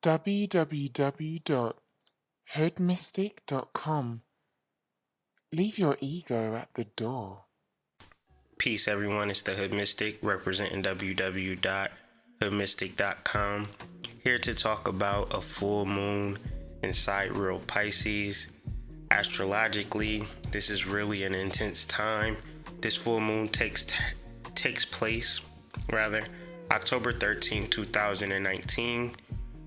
www.hoodmystic.com. Leave your ego at the door. Peace, everyone. It's the Hood Mystic representing www.hoodmystic.com. Here to talk about a full moon in Sidereal Pisces. Astrologically, this is really an intense time. This full moon takes place October 13, 2019.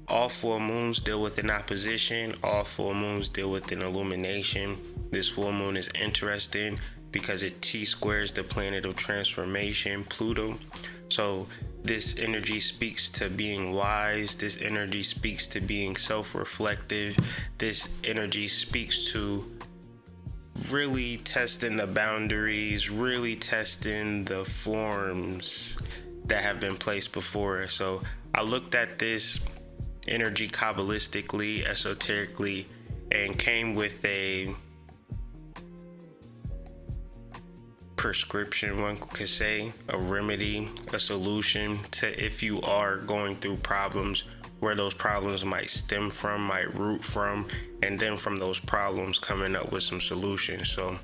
All full moons deal with an opposition. All full moons deal with an illumination. This full moon is interesting because it T-squares the planet of transformation, Pluto. So this energy speaks to being wise. This energy speaks to being self-reflective. This energy speaks to really testing the boundaries, really testing the forms that have been placed before us. So I looked at this energy kabbalistically, esoterically, and came with a prescription, one could say, a remedy, a solution to if you are going through problems, where those problems might stem from, might root from, and then from those problems coming up with some solutions. So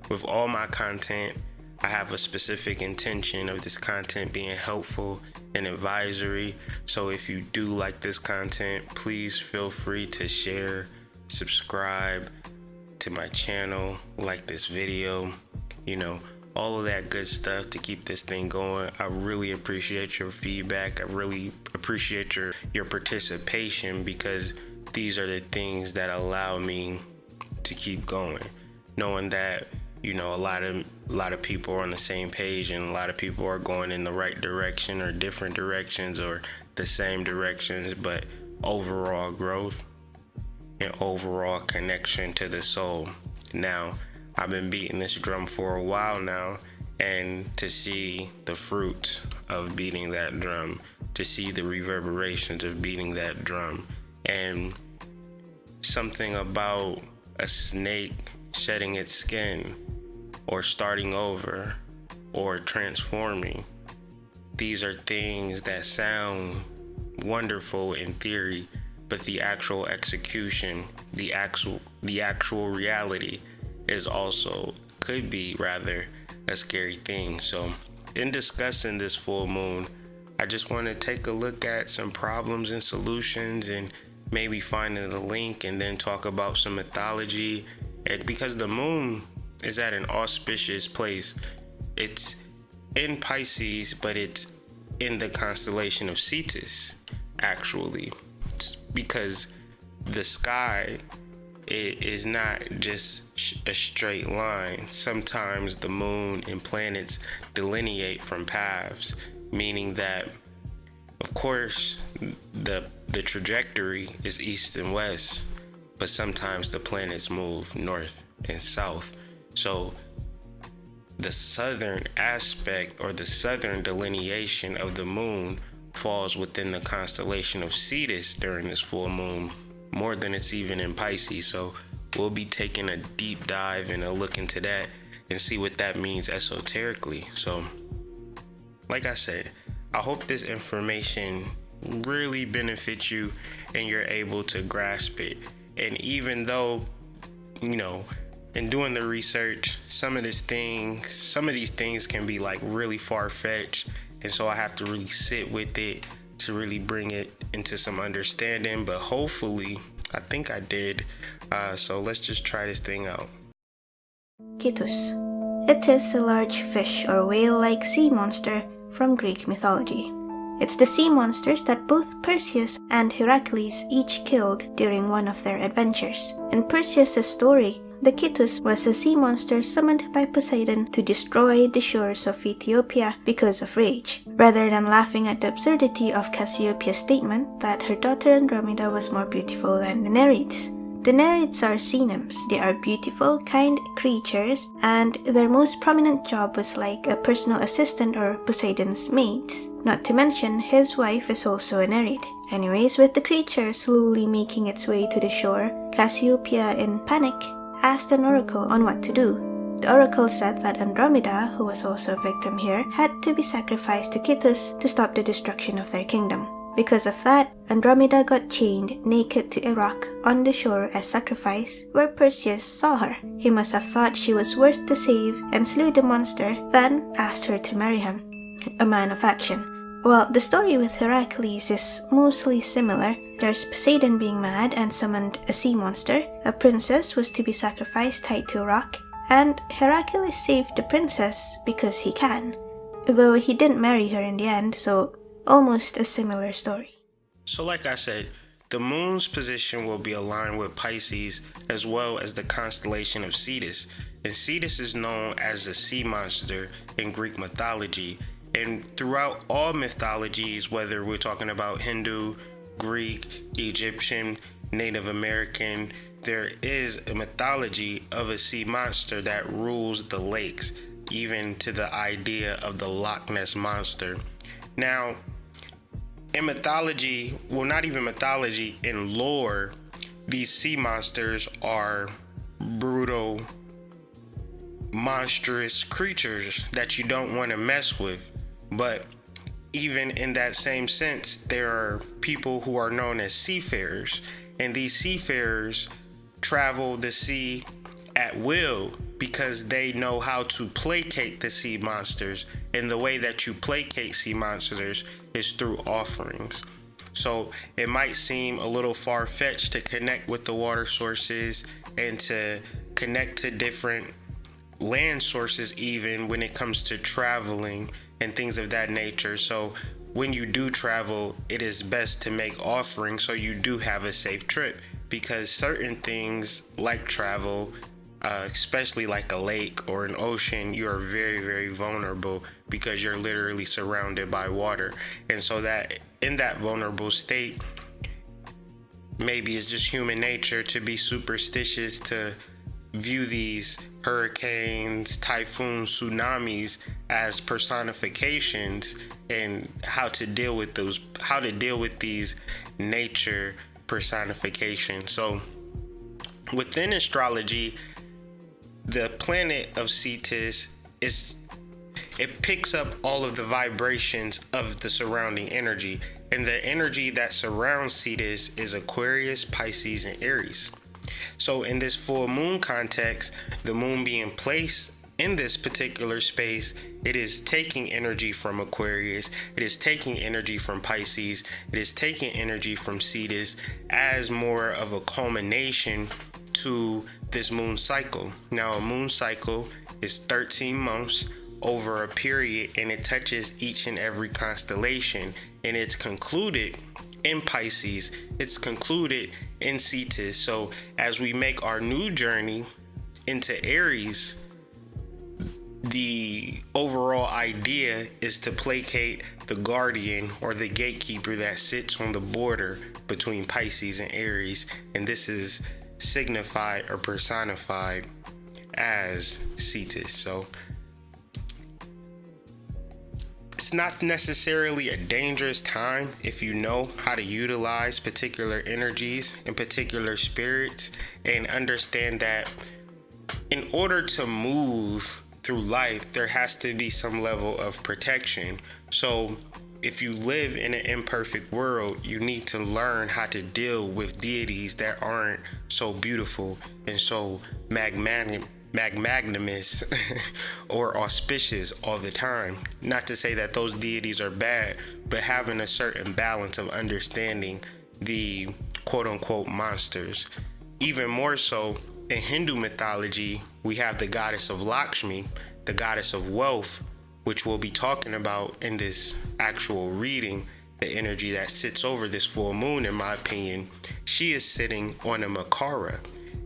with all my content, I have a specific intention of this content being helpful and advisory. So if you do like this content, please feel free to share, subscribe to my channel, like this video, all of that good stuff to keep this thing going. I really appreciate your feedback. I really appreciate your participation, because these are the things that allow me to keep going, knowing that a lot of people are on the same page, and a lot of people are going in the right direction or different directions or the same directions, but overall growth and overall connection to the soul. Now, I've been beating this drum for a while now, and to see the fruits of beating that drum, to see the reverberations of beating that drum, and something about a snake shedding its skin or starting over or transforming. These are things that sound wonderful in theory, but the actual execution, the actual reality could be rather a scary thing. So in discussing this full moon, I just want to take a look at some problems and solutions, and maybe finding a link, and then talk about some mythology. And because the moon is at an auspicious place, it's in Pisces, but it's in the constellation of Cetus, actually. It's because the sky, it is not just a straight line. Sometimes the moon and planets delineate from paths, meaning that, of course, the trajectory is east and west, but sometimes the planets move north and south. So the southern aspect, or the southern delineation of the moon, falls within the constellation of Cetus during this full moon, more than it's even in Pisces. So we'll be taking a deep dive and a look into that and see what that means esoterically. So like I said, I hope this information really benefits you and you're able to grasp it. And even though, in doing the research, some of these things can be like really far-fetched, and so I have to really sit with it to really bring it into some understanding. But hopefully, I think I did. So let's just try this thing out. Kythus. It is a large fish or whale-like sea monster from Greek mythology. It's the sea monsters that both Perseus and Heracles each killed during one of their adventures. In Perseus' story, the Kythus was a sea monster summoned by Poseidon to destroy the shores of Ethiopia because of rage. Rather than laughing at the absurdity of Cassiopeia's statement that her daughter Andromeda was more beautiful than the Nereids. The Nereids are sea nymphs. They are beautiful, kind creatures, and their most prominent job was like a personal assistant or Poseidon's maid. Not to mention, his wife is also a Nereid. Anyways, with the creature slowly making its way to the shore, Cassiopeia, in panic, asked an oracle on what to do. The oracle said that Andromeda, who was also a victim here, had to be sacrificed to Kythus to stop the destruction of their kingdom. Because of that, Andromeda got chained naked to a rock on the shore as sacrifice, where Perseus saw her. He must have thought she was worth the save and slew the monster, then asked her to marry him. A man of action. Well, the story with Heracles is mostly similar. There's Poseidon being mad and summoned a sea monster, a princess was to be sacrificed tied to a rock, and Heracles saved the princess because he can. Though he didn't marry her in the end, so almost a similar story. So like I said, the moon's position will be aligned with Pisces as well as the constellation of Cetus. And Cetus is known as the sea monster in Greek mythology. And throughout all mythologies, whether we're talking about Hindu, Greek, Egyptian, Native American, there is a mythology of a sea monster that rules the lakes, even to the idea of the Loch Ness monster. Now, in mythology, well, not even mythology, in lore, these sea monsters are brutal, monstrous creatures that you don't want to mess with. But even in that same sense, there are people who are known as seafarers, and these seafarers travel the sea at will because they know how to placate the sea monsters, and the way that you placate sea monsters is through offerings. So it might seem a little far-fetched to connect with the water sources and to connect to different land sources even when it comes to traveling and things of that nature. So when you do travel, it is best to make offerings so you do have a safe trip, because certain things like travel, especially like a lake or an ocean, you are very, very vulnerable because you're literally surrounded by water. And so that in that vulnerable state, maybe it's just human nature to be superstitious, to view these hurricanes, typhoons, tsunamis as personifications, and how to deal with these nature personifications. So within astrology, the planet of Cetus it picks up all of the vibrations of the surrounding energy, and the energy that surrounds Cetus is Aquarius, Pisces, and Aries. So in this full moon context, the moon being placed in this particular space, it is taking energy from Aquarius, it is taking energy from Pisces, it is taking energy from Cetus as more of a culmination to this moon cycle. Now, a moon cycle is 13 months over a period, and it touches each and every constellation, and it's concluded in Pisces, it's concluded in Cetus. So as we make our new journey into Aries, the overall idea is to placate the guardian or the gatekeeper that sits on the border between Pisces and Aries, and this is signified or personified as Cetus. So it's not necessarily a dangerous time if you know how to utilize particular energies and particular spirits, and understand that in order to move through life, there has to be some level of protection. So if you live in an imperfect world, you need to learn how to deal with deities that aren't so beautiful and so magnanimous or auspicious all the time. Not to say that those deities are bad, but having a certain balance of understanding the quote-unquote monsters. Even more so, in Hindu mythology, we have the goddess of Lakshmi, the goddess of wealth, which we'll be talking about in this actual reading, the energy that sits over this full moon. In my opinion, she is sitting on a Makara,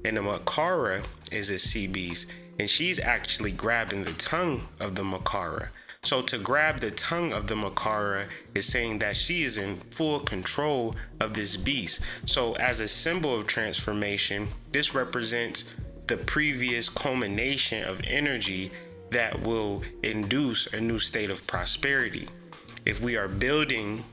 and a Makara is a sea beast, and she's actually grabbing the tongue of the Makara. So to grab the tongue of the Makara is saying that she is in full control of this beast. So as a symbol of transformation, this represents the previous culmination of energy that will induce a new state of prosperity. If we are building,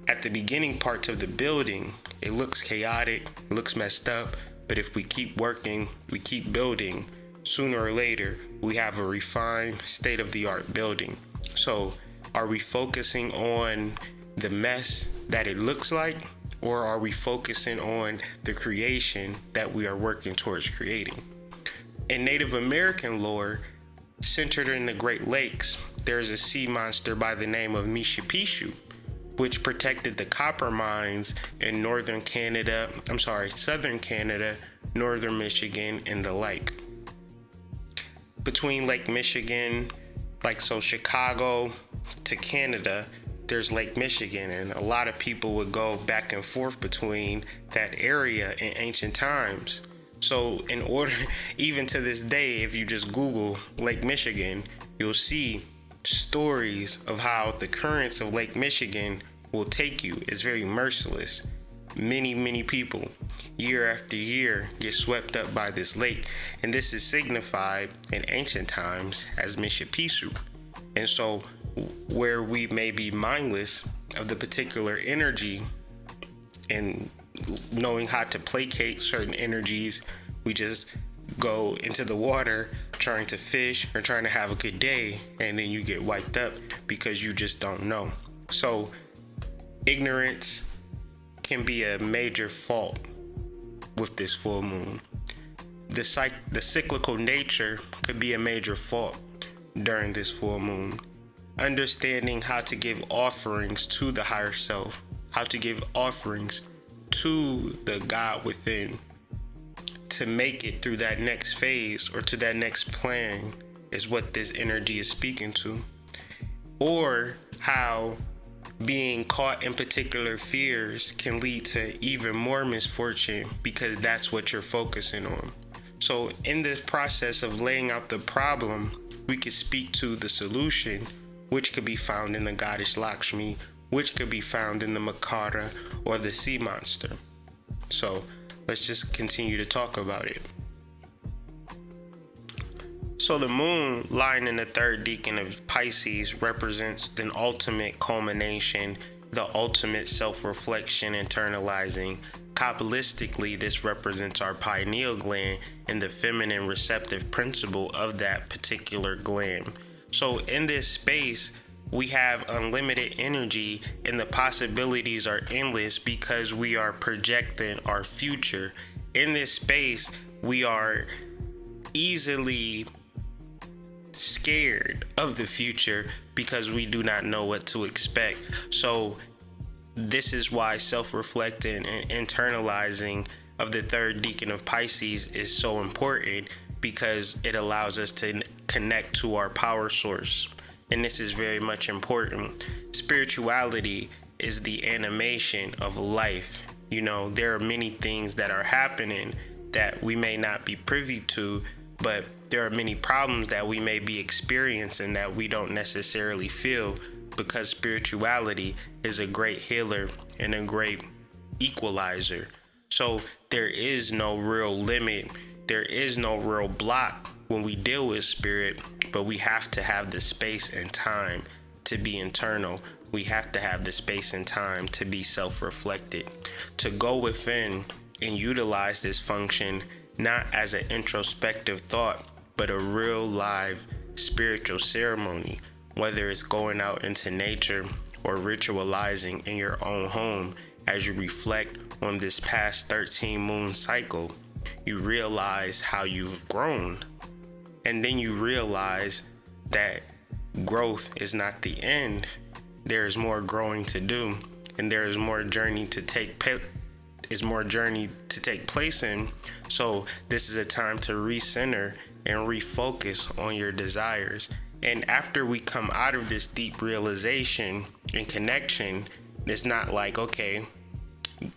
at the beginning parts of the building, it looks chaotic, it looks messed up, but if we keep working, we keep building, sooner or later, we have a refined, state-of-the-art building. So are we focusing on the mess that it looks like, or are we focusing on the creation that we are working towards creating? In Native American lore, centered in the Great Lakes, there's a sea monster by the name of Mishipishu, which protected the copper mines in southern Canada, northern Michigan, and the like. Between Lake Michigan, Chicago to Canada, there's Lake Michigan, and a lot of people would go back and forth between that area in ancient times. So in order, even to this day, if you just Google Lake Michigan, you'll see stories of how the currents of Lake Michigan will take you. It's very merciless. Many people, year after year, get swept up by this lake. And this is signified in ancient times as Mishipisu. And so where we may be mindless of the particular energy and knowing how to placate certain energies, we just go into the water trying to fish or trying to have a good day, and then you get wiped up because you just don't know. So ignorance can be a major fault with this full moon. The cyclical nature could be a major fault during this full moon. Understanding how to give offerings to the higher self, how to give offerings to the God within to make it through that next phase or to that next plan is what this energy is speaking to. Or how being caught in particular fears can lead to even more misfortune because that's what you're focusing on. So in this process of laying out the problem, we could speak to the solution, which could be found in the goddess Lakshmi, which could be found in the Makara or the sea monster. So let's just continue to talk about it. So the moon lying in the third decan of Pisces represents the ultimate culmination, the ultimate self-reflection, internalizing. Kabbalistically, this represents our pineal gland and the feminine receptive principle of that particular gland. So in this space, we have unlimited energy and the possibilities are endless because we are projecting our future. In this space, we are easily scared of the future because we do not know what to expect. So this is why self-reflecting and internalizing of the third decan of Pisces is so important, because it allows us to connect to our power source. And this is very much important. Spirituality is the animation of life. You know, there are many things that are happening that we may not be privy to, but there are many problems that we may be experiencing that we don't necessarily feel, because spirituality is a great healer and a great equalizer. So there is no real limit. There is no real block when we deal with spirit, but we have to have the space and time to be internal. We have to have the space and time to be self-reflected, to go within and utilize this function, not as an introspective thought, but a real live spiritual ceremony, whether it's going out into nature or ritualizing in your own home. As you reflect on this past 13 moon cycle, you realize how you've grown. And then you realize that growth is not the end. There's more growing to do, and there is more journey to take place in. So this is a time to recenter and refocus on your desires. And after we come out of this deep realization and connection, it's not like, okay,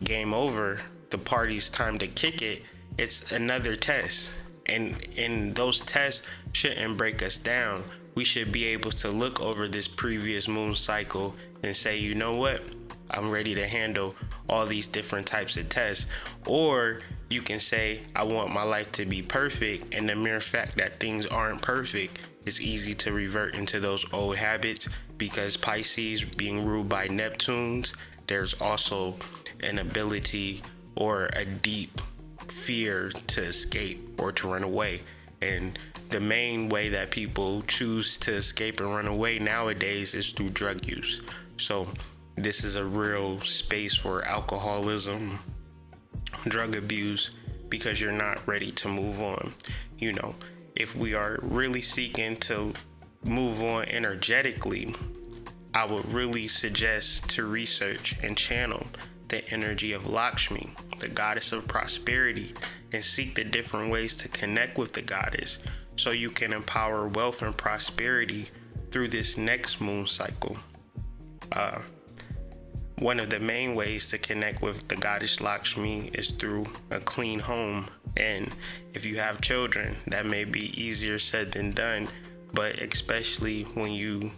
game over, the party's time to kick it. It's another test. And those tests shouldn't break us down. We should be able to look over this previous moon cycle and say, you know what? I'm ready to handle all these different types of tests. Or you can say, I want my life to be perfect. And the mere fact that things aren't perfect, it's easy to revert into those old habits, because Pisces being ruled by Neptunes, there's also an ability or a deep fear to escape or to run away. And the main way that people choose to escape and run away nowadays is through drug use. So this is a real space for alcoholism, drug abuse, because you're not ready to move on. You know, if we are really seeking to move on energetically, I would really suggest to research and channel the energy of Lakshmi, the goddess of prosperity, and seek the different ways to connect with the goddess so you can empower wealth and prosperity through this next moon cycle. One of the main ways to connect with the goddess Lakshmi is through a clean home. And if you have children, that may be easier said than done, but especially when you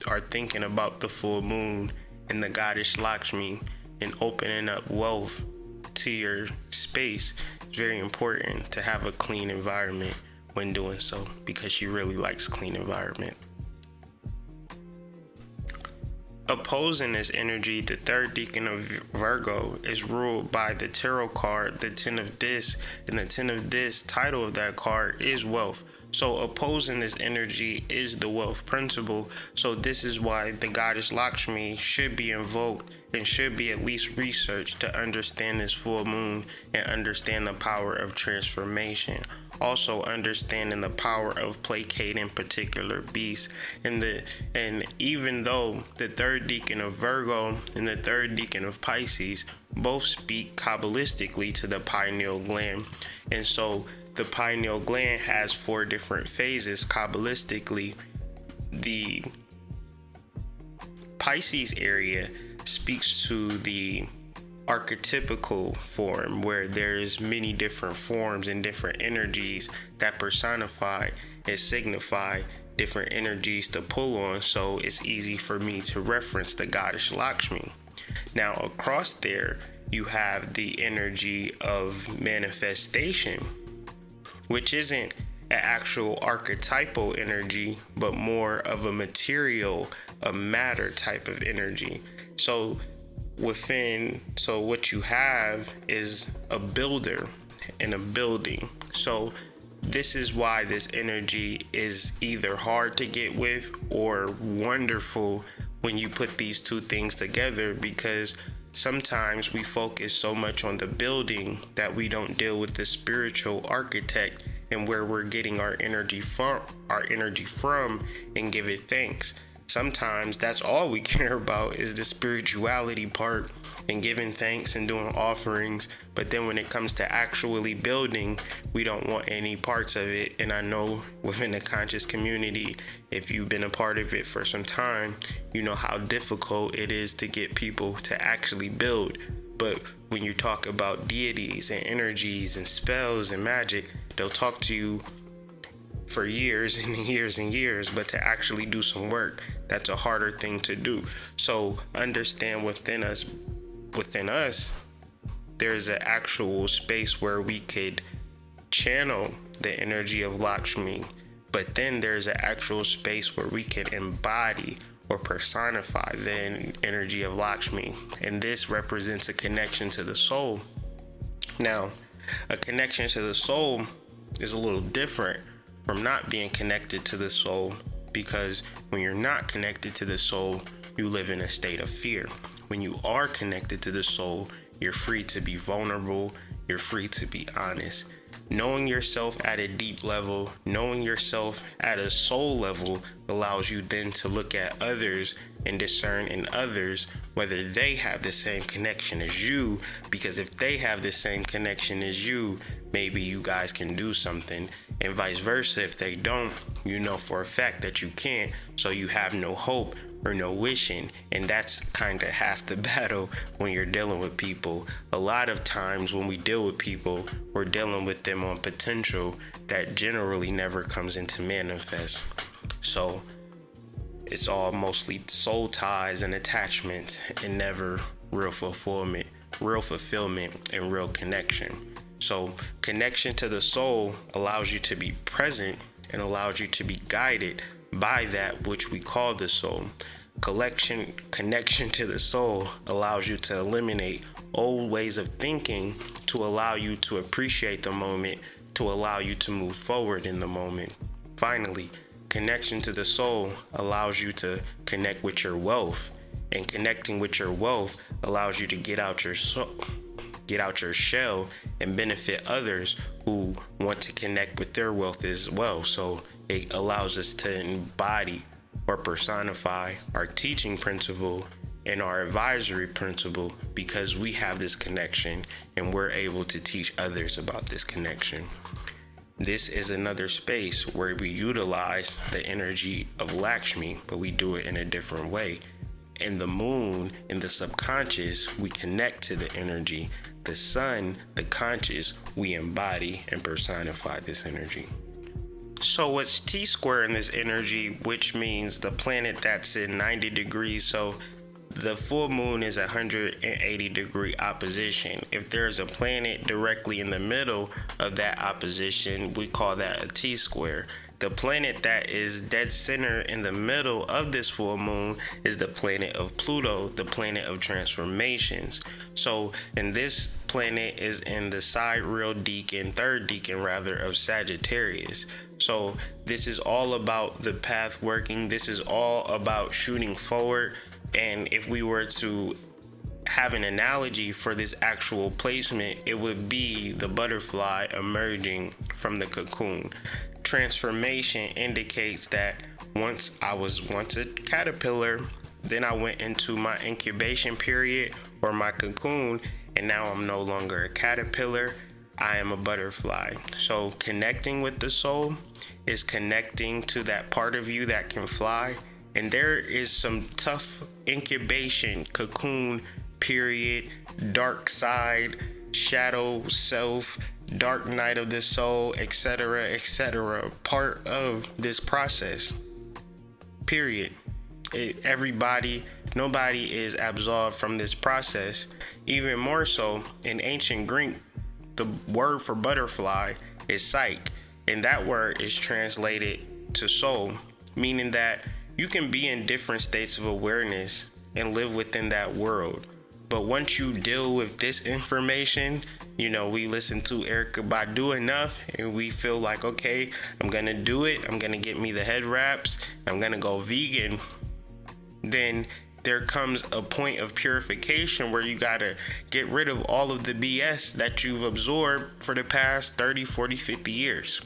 are thinking about the full moon and the goddess Lakshmi and opening up wealth to your space, it's very important to have a clean environment when doing so, because she really likes clean environment. Opposing this energy, the third decan of Virgo is ruled by the tarot card, the Ten of Discs, and the Ten of Discs title of that card is wealth. So opposing this energy is the wealth principle. So this is why the goddess Lakshmi should be invoked and should be at least researched to understand this full moon and understand the power of transformation. Also understanding the power of placating particular beasts. And even though the third decan of Virgo and the third decan of Pisces both speak Kabbalistically to the pineal gland, and so the pineal gland has 4 different phases Kabbalistically. The Pisces area speaks to the archetypical form, where there's many different forms and different energies that personify and signify different energies to pull on, so it's easy for me to reference the goddess Lakshmi. Now across there you have the energy of manifestation, which isn't an actual archetypal energy, but more of a material, a matter type of energy. So what you have is a builder and a building. So this is why this energy is either hard to get with or wonderful when you put these two things together, because sometimes we focus so much on the building that we don't deal with the spiritual architect and where we're getting our energy from and give it thanks. Sometimes that's all we care about is the spirituality part and giving thanks and doing offerings. But then when it comes to actually building, we don't want any parts of it. And I know within the conscious community, if you've been a part of it for some time, you know how difficult it is to get people to actually build. But when you talk about deities and energies and spells and magic, they'll talk to you for years and years and years, but to actually do some work, that's a harder thing to do. So understand within us, there's an actual space where we could channel the energy of Lakshmi, but then there's an actual space where we can embody or personify the energy of Lakshmi, and this represents a connection to the soul. Now, a connection to the soul is a little different from not being connected to the soul, because when you're not connected to the soul, you live in a state of fear. When you are connected to the soul, you're free to be vulnerable, you're free to be honest. Knowing yourself at a deep level, knowing yourself at a soul level allows you then to look at others and discern in others whether they have the same connection as you, because if they have the same connection as you, maybe you guys can do something, and vice versa. If they don't, you know for a fact that you can't, so you have no hope or no wishing, and that's kind of half the battle when you're dealing with people. A lot of times when we deal with people, we're dealing with them on potential that generally never comes into manifest. So it's all mostly soul ties and attachments and never real fulfillment and real connection. So connection to the soul allows you to be present and allows you to be guided by that which we call the soul. Connection to the soul allows you to eliminate old ways of thinking to allow you to appreciate the moment, to allow you to move forward in the moment. Finally, connection to the soul allows you to connect with your wealth And connecting with your wealth allows you to get out your shell and benefit others who want to connect with their wealth as well. So it allows us to embody or personify our teaching principle and our advisory principle, because we have this connection and we're able to teach others about this connection. This is another space where we utilize the energy of Lakshmi, but we do it in a different way. In the moon, in the subconscious, we connect to the energy. The sun, the conscious, we embody and personify this energy. So what's T-square in this energy, which means the planet that's in 90 degrees. So the full moon is 180 degree opposition. If there's a planet directly in the middle of that opposition, we call that a T-square. The planet that is dead center in the middle of this full moon is the planet of Pluto, the planet of transformations. So, and this planet is in the sidereal decan, third decan rather, of Sagittarius. So this is all about the path working. This is all about shooting forward. And if we were to have an analogy for this actual placement, it would be the butterfly emerging from the cocoon. Transformation indicates that once a caterpillar, then I went into my incubation period or my cocoon, and now I'm no longer a caterpillar, I am a butterfly. So connecting with the soul is connecting to that part of you that can fly. And there is some tough incubation, cocoon period, dark side, shadow self, dark night of the soul, etc., part of this process. Period. Nobody is absolved from this process. Even more so, in ancient Greek, the word for butterfly is psyche, and that word is translated to soul, meaning that you can be in different states of awareness and live within that world. But once you deal with this information, we listen to Erykah Badu enough and we feel like, okay, I'm gonna do it. I'm gonna get me the head wraps. I'm gonna go vegan. Then there comes a point of purification where you gotta get rid of all of the BS that you've absorbed for the past 30, 40, 50 years.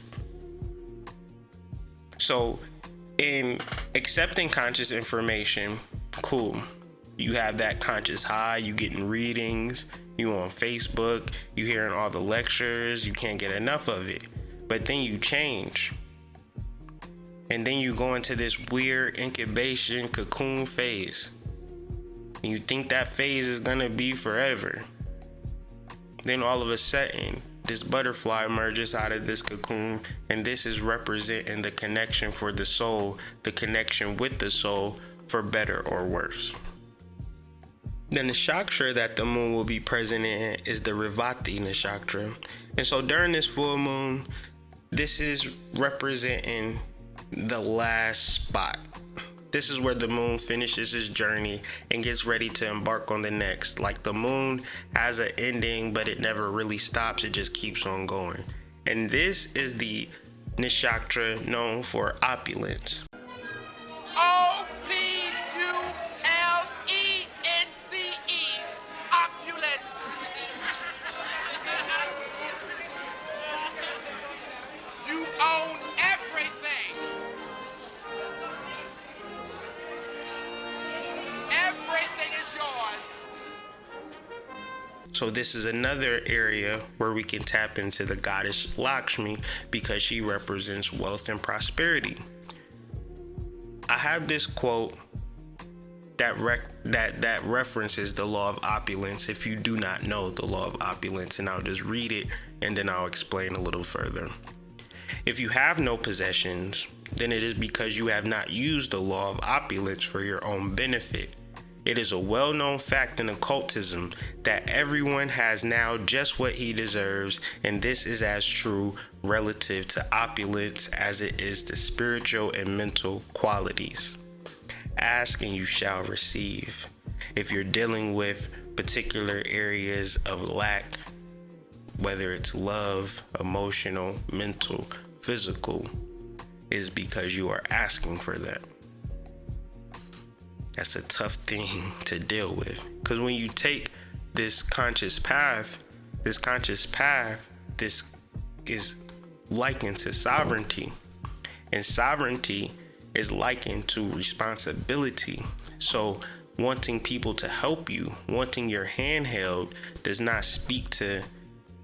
So in accepting conscious information, cool. You have that conscious high, you getting readings, you on Facebook, you hearing all the lectures, you can't get enough of it. But then you change. And then you go into this weird incubation cocoon phase. And you think that phase is gonna be forever. Then all of a sudden, this butterfly emerges out of this cocoon, and this is representing the connection for the soul, the connection with the soul, for better or worse. Then the nakshatra that the moon will be present in is the Revati nakshatra. And so during this full moon, this is representing the last spot. This is where the moon finishes its journey and gets ready to embark on the next. Like the moon has an ending, but it never really stops. It just keeps on going. And this is the nakshatra known for opulence. OPULENCE. Opulence. You own everything. Everything is yours. So this is another area where we can tap into the goddess Lakshmi, because she represents wealth and prosperity. I have this quote that references the law of opulence, if you do not know the law of opulence, and I'll just read it and then I'll explain a little further. If you have no possessions, then it is because you have not used the law of opulence for your own benefit. It is a well-known fact in occultism that everyone has now just what he deserves, and this is as true relative to opulence as it is to spiritual and mental qualities. Ask and you shall receive. If you're dealing with particular areas of lack, whether it's love, emotional, mental, physical, is because you are asking for that. That's that's a tough thing to deal with. Because when you take this conscious path, this is likened to sovereignty. And sovereignty is likened to responsibility. So wanting people to help you, wanting your hand held, does not speak to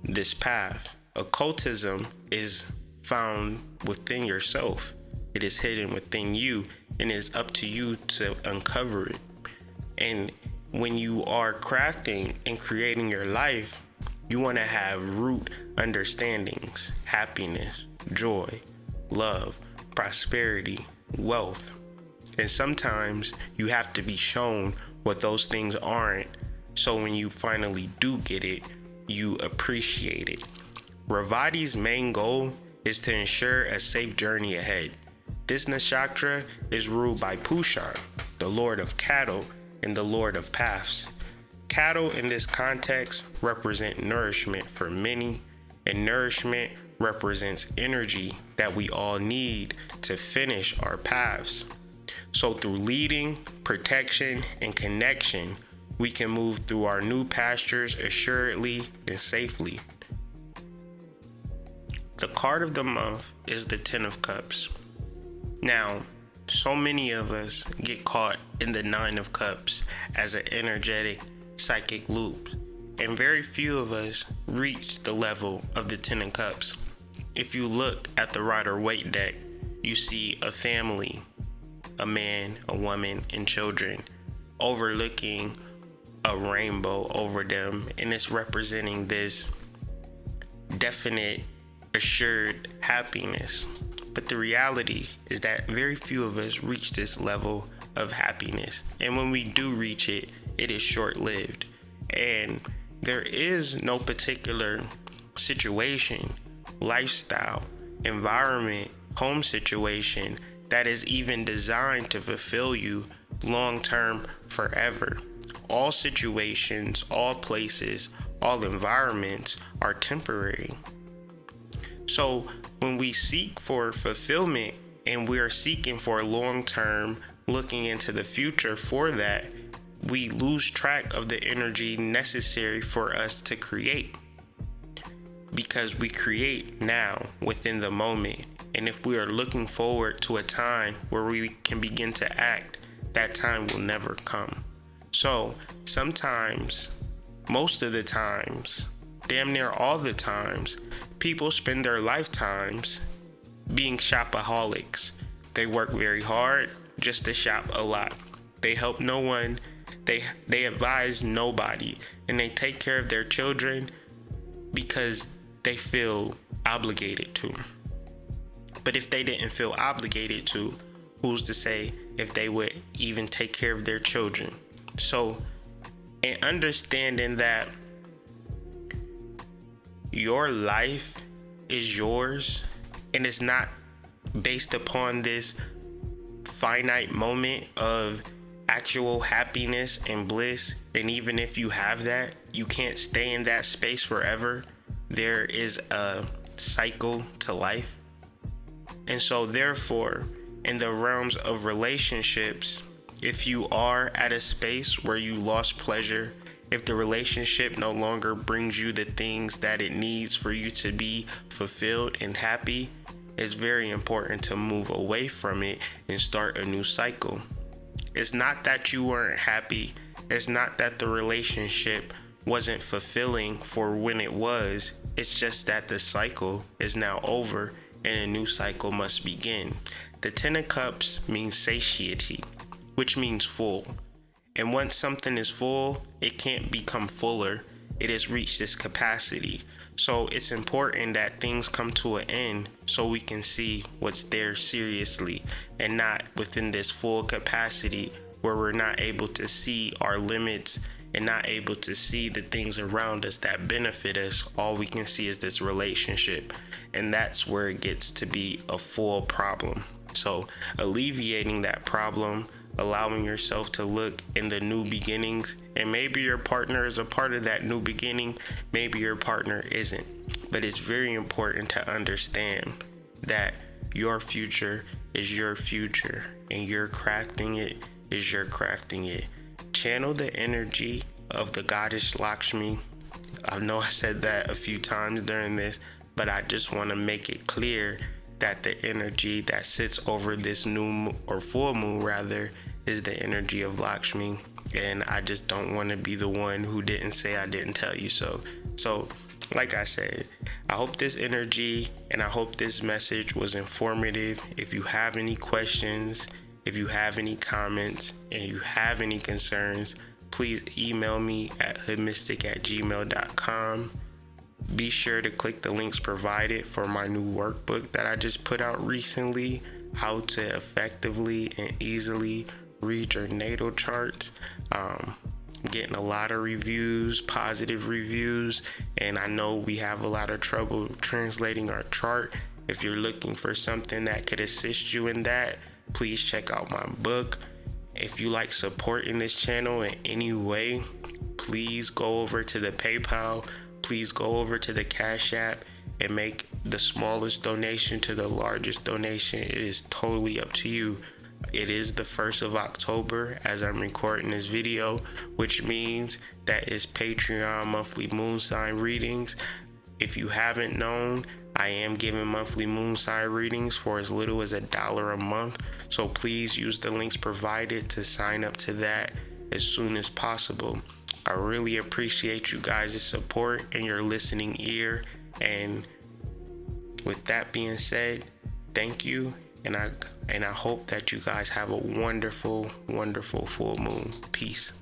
this path. Occultism is found within yourself. It is hidden within you, and it's up to you to uncover it. And when you are crafting and creating your life, you want to have root understandings: happiness, joy, love, prosperity, wealth. And sometimes you have to be shown what those things aren't, so when you finally do get it, you appreciate it. Ravati's main goal is to ensure a safe journey ahead. This nakshatra is ruled by Pushan, the lord of cattle and the lord of paths. Cattle in this context represent nourishment for many, and nourishment represents energy that we all need to finish our paths. So through leading, protection, and connection, we can move through our new pastures assuredly and safely. The card of the month is the Ten of Cups. Now, so many of us get caught in the Nine of Cups as an energetic psychic loop, and very few of us reach the level of the Ten of Cups. If you look at the Rider-Waite deck, you see a family, a man, a woman, and children overlooking a rainbow over them, and it's representing this definite, assured happiness. But the reality is that very few of us reach this level of happiness, and when we do reach it, it is short-lived. And there is no particular situation, lifestyle, environment, home situation that is even designed to fulfill you long-term forever. All situations, all places, all environments are temporary. So when we seek for fulfillment and we are seeking for long-term, looking into the future for that, we lose track of the energy necessary for us to create. Because we create now within the moment. And if we are looking forward to a time where we can begin to act, that time will never come. So sometimes, most of the times, damn near all the times, people spend their lifetimes being shopaholics. They work very hard just to shop a lot. They help no one. They advise nobody. And they take care of their children because they feel obligated to. But if they didn't feel obligated to, who's to say if they would even take care of their children? So, in understanding that your life is yours and it's not based upon this finite moment of actual happiness and bliss, and even if you have that, you can't stay in that space forever. There is a cycle to life. And so therefore, in the realms of relationships, if you are at a space where you lost pleasure, if the relationship no longer brings you the things that it needs for you to be fulfilled and happy, it's very important to move away from it and start a new cycle. It's not that you weren't happy. It's not that the relationship wasn't fulfilling for when it was. It's just that the cycle is now over and a new cycle must begin. The Ten of Cups means satiety, which means full. And once something is full, it can't become fuller. It has reached its capacity. So it's important that things come to an end so we can see what's there seriously and not within this full capacity where we're not able to see our limits and not able to see the things around us that benefit us. All we can see is this relationship. And that's where it gets to be a full problem. So alleviating that problem, allowing yourself to look in the new beginnings, and maybe your partner is a part of that new beginning, maybe your partner isn't. But it's very important to understand that your future is your future and you're crafting it is your crafting it. Channel the energy of the goddess Lakshmi. I know I said that a few times during this, but I just want to make it clear that the energy that sits over this new or full moon rather is the energy of Lakshmi, and I just don't want to be the one who didn't say I didn't tell you so. So like I said, I hope this energy and I hope this message was informative. If you have any questions, if you have any comments, and you have any concerns, please email me at hoodmystic@gmail.com. Be sure to click the links provided for my new workbook that I just put out recently, how to effectively and easily read your natal charts. Getting a lot of reviews, positive reviews, and I know we have a lot of trouble translating our chart. If you're looking for something that could assist you in that, please check out my book. If you like supporting this channel in any way, please go over to the PayPal, please go over to the Cash App and make the smallest donation to the largest donation. It is totally up to you. It is the 1st of October as I'm recording this video, which means that it's Patreon monthly moon sign readings. If you haven't known, I am giving monthly moon sign readings for as little as $1 a month. So please use the links provided to sign up to that as soon as possible. I really appreciate you guys' support and your listening ear. And with that being said, thank you. And I hope that you guys have a wonderful, wonderful full moon. Peace.